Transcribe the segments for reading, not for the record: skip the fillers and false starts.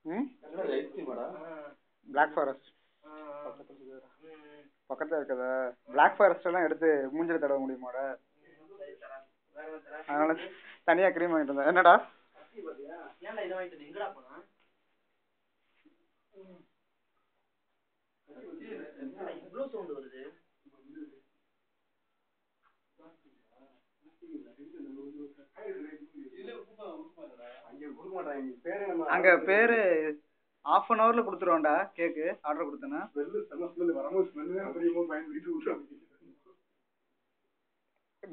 ம் black forest பக்கத்துல இருக்குதா? பிளாக் ஃபாரஸ்ட் எல்லாம் எடுத்து மூஞ்சில தடவ முடியுமாடா? அதனால தனியா கிரீம் வாங்கிட்டு வந்தேன். என்னடா அங்க பேரு half an hourல குடுத்துருவான்டா. கேக்கு ஆர்டர் கொடுத்தனா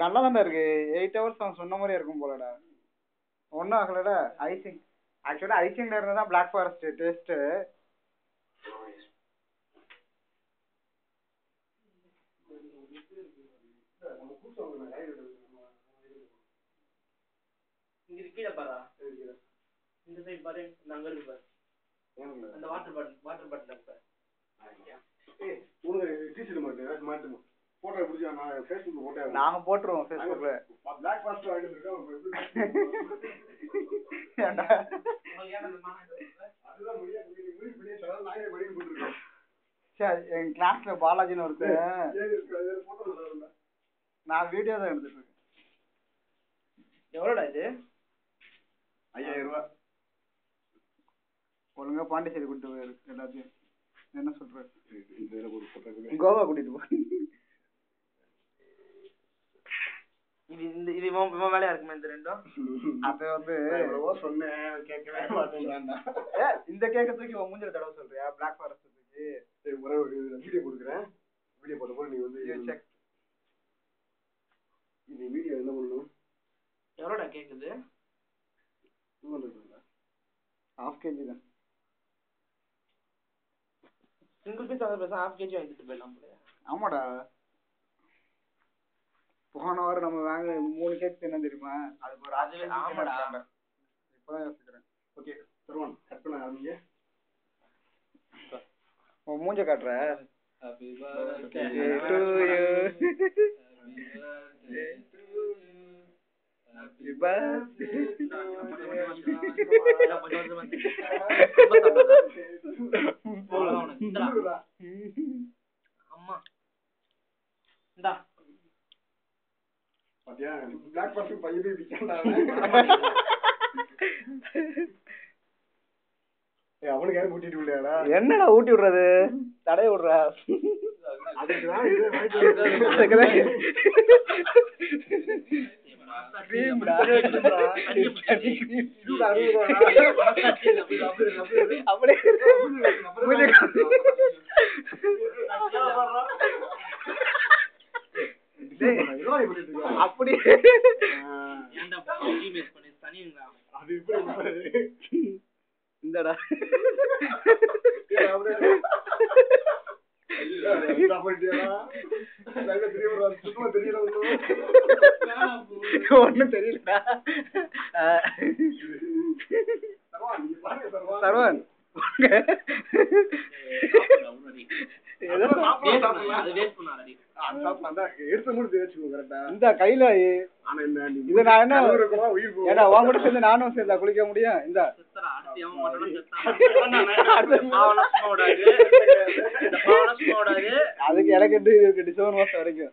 நல்லா தான்டா இருக்கு. 8 hours அவன் சொன்ன மாதிரியே இருக்கும் போலடா. ஒன்னும் ஆகலடா. ஐசிங் ஆக்சுவலா ஐசிங்ல இருந்தா பிளாக் ஃபாரஸ்ட் டேஸ்ட். இங்க கீழே பாரா, இந்த சைடு பாரு, அங்க இருக்கு பாரு, அந்த வாட்டர் பாட்டில் பாரு. நாங்க போட்டுருவோம் Facebookல. என் கிளாஸ்ல பாலாஜின்னு ஒருத்தன், நான் வீடியோ தான் எடுத்துட்டு இருக்கேன். எவ்வளோடா இது? 5000 ரூபாய். ஒழுங்கா பாண்டிச்சேரி கூட்டிட்டு போயிரு எல்லாத்தையும். என்ன சொல்ற? கோவா கூட்டிட்டு போ. இது இவன் வேலையா இருக்குமா இந்த ரெண்டும்? அது வந்து சொன்னேன் கேட்கவே மாட்டேன். இந்த கேக்க தூக்கி உன் மூஞ்சில தடவை சொல்றியா? பிளாக் ஃபாரஸ்ட் தூக்கி வீடியோ கொடுக்குறேன். வீடியோ போட்ட போது நீ வந்து செக். இந்த வீடியோ என்ன பண்ணணும்? எவ்வளோடா கேக்குது? 1/2 kg தான். சிங்கிள் பீஸ் 1/2 kg வாங்கிட்டு போயிடலாம் போல. ஆமாடா, போன வாரம் நம்ம வாங்க 3 கேக் என்ன தெரியுமா? அதுக்கு ஒரு ஆமாடா. இப்பதான் யோசிக்கிறேன். ஓகே தருவான், கட் பண்ண ஆரம்பிங்க. உன் மூஞ்ச காட்டுற. Happy birthday to you. Happy birthday அம்மா இந்தா பாத்தியா? பிளாக் பர்சன் பையவே விக்கண்டா. அவனுக்கு யாரும் ஊட்டிட்டு விளையாடா? என்னடா ஊட்டி விடுறது? தடைய விடுற. அப்படி இந்தடா ஒன்னும் தெரியலடா. சரவன் இந்த கையில இது நான் என்ன உன் சேர்ந்து நானும் சேர்ந்தா குளிக்க முடியும்? இந்த அதுக்கு எனக்கு இருக்கு டிசம்பர் மாசம் வரைக்கும்.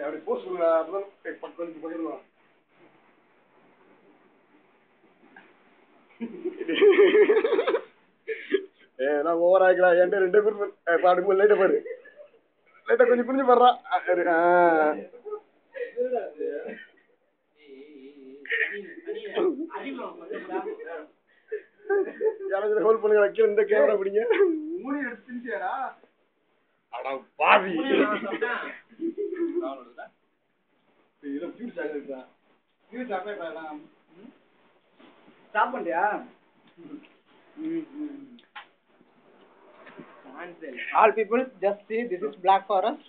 அப்படி போஸ்ட் பண்ணுவா. நான் ஓவர் ஆகிக்கலாம். என்கிட்ட 2 பேர் பாடும்போது லைட்டா பாரு, லைட்டா கொஞ்சம் புரிஞ்சு பாடுறான். யாராவது ஹோல்ட் பண்ணுங்க, வைக்க இந்த கேமரா பிடிங்க. மூணு எடுத்துட்டியாடா? அட பாவி. இது பியூர் சாக்லேட்டா? பியூர் சாக்லேட்டா? ஸ்டாப் பண்ணியா? All people just see, this is Black Forest.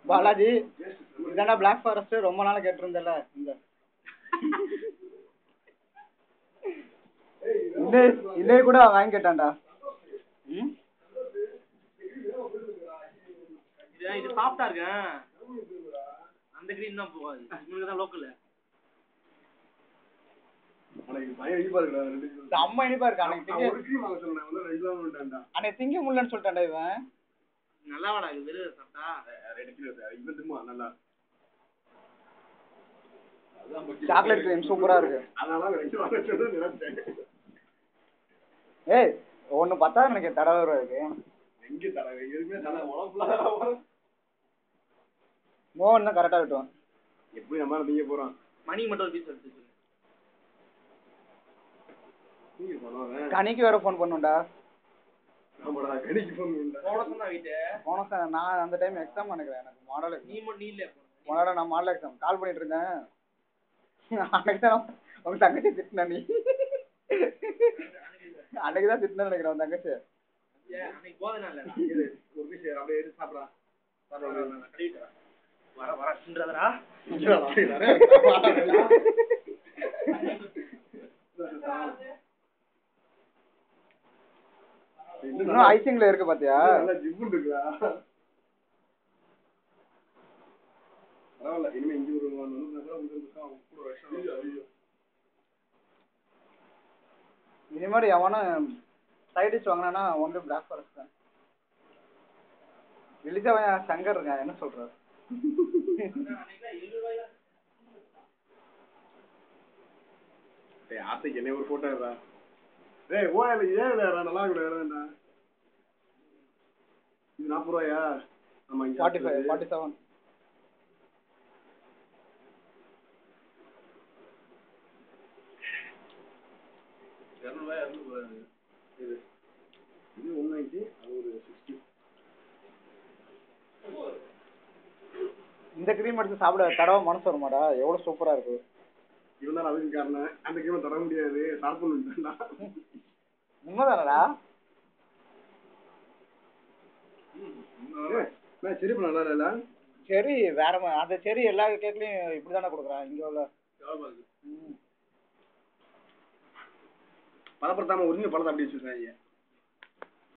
Balaji இதான Black Forest? ரொம்ப நாளா கேட்டிருந்தல. இந்த இன்னே கூட வாங்கி கேட்டான்டா. இது சாஃப்டா இருக்கு அந்த கிரீன் தான் போகாது உங்களுக்கு தான் லோக்கல் அம்மா இனிப்பா இருக்கு அன்னைக்கு திங்க முடியலன்னு சொல்லிட்டான்டா இவன் நல்லா வாடா இது வெறும் சாப்பிட்டா நல்லா சாக்லேட் கிரீம் சூப்பரா இருக்கு ஏய் ஒண்ணு பார்த்தா எனக்கு தடவை இருக்கு எங்க தடவை எதுவுமே மோகன் தான் கரெக்டா விட்டுவான் எப்படி நம்ம நீங்க போறோம் மணி மட்டும் ஒரு பீஸ் எடுத்து கனிக்கு வேற போன் பண்ணுண்டா நான் அந்த டைம் எக்ஸாம் நினைக்கிறேன் எனக்கு மாடல் எக்ஸாம் நான் மாடல் எக்ஸாம் கால் பண்ணிட்டு இருந்தேன் அன்னைக்குதான் உங்க தங்கச்சி திட்டின நீ அன்னைக்குதான் திட்டின நினைக்கிறேன் உன் தங்கச்சி ஒரு விஷயம் அப்படியே எடுத்து சாப்பிடலாம் இன்னும் ஐசிங்ல இருக்கு பாத்தியா பரவாயில்ல இனிமே இங்க ஒரு இதே மாதிரி எவனும் சைடிஷ் வாங்கினா ஒன்று பிளாக் ஃபாரஸ்ட் தான் வெளிச்சவன் சங்கர் இருங்க என்ன சொல்றாரு ஆசைக்கு என்ன ஒரு போட்டோ இருக்கா ஏய் ஓயல ஏன் நல்லா இருக்குடா இது 40 ரூபாயா ஆமா 45 47 இது 190 அது ஒரு 60 இந்த கிரீம் எடுத்து சாப்பிட தடவை மனசு வருமாடா எவ்வளவு சூப்பரா இருக்கு இருந்தாலும் அதுக்கு காரணம் அந்த கிரீம் தர முடியாது சாப்பிடணும் உண்மைதானடா சரி நல்லா இல்ல சரி வேற அந்த சரி எல்லா கேக்லயும் இப்படிதானே கொடுக்குறான் இங்க உள்ள பதப்படுத்தாம உரிமை பழத்தை அப்படி வச்சிருக்காங்க